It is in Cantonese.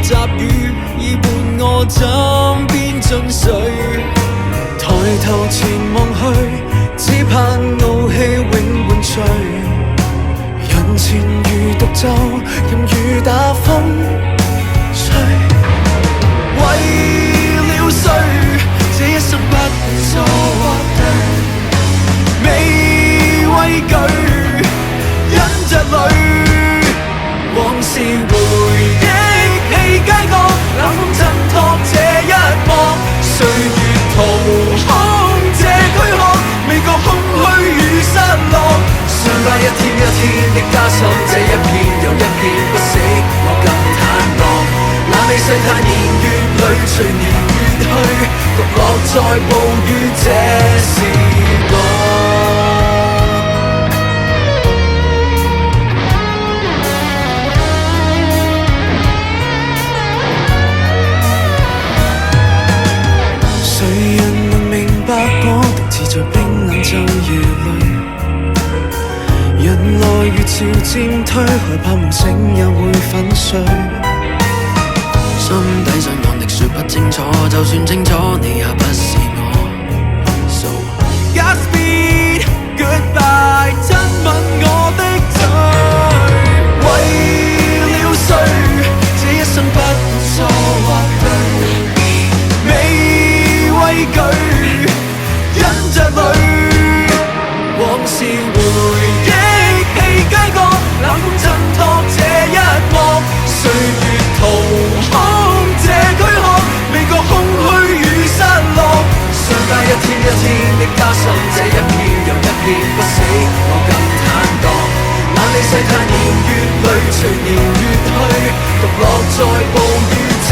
雜語已伴我枕邊進睡，抬頭前望去，只盼傲氣永伴隨。人前如獨奏，任雨打風吹。為了誰，這一生不錯對，未畏懼，忍着淚，往事回憶起街角，冷風襯托這一幕，歲月掏空這軀殼，未覺空虛與失落，相隔一天一天的加深，這一片又一片不死，我更坦蕩。那你世態年月裏隨年月去，獨落在暴雨這時光。誰人能明白我獨自在冰冷晝夜裏，人來如潮漸退，害怕夢醒也會粉碎。心底上暗的說不清楚，就算清楚你也不是我。So Godspeed Goodbye， 親吻我的嘴。為了誰，這一生不錯或對，未畏懼，忍着淚，往事回憶起街角，冷風襯托這一幕，歲月掏空這軀殼，未覺空虛與失落，相隔一天一天的加深，這一片又一片不死，我更坦蕩。那你世態年月裏隨年月去，獨落在暴雨這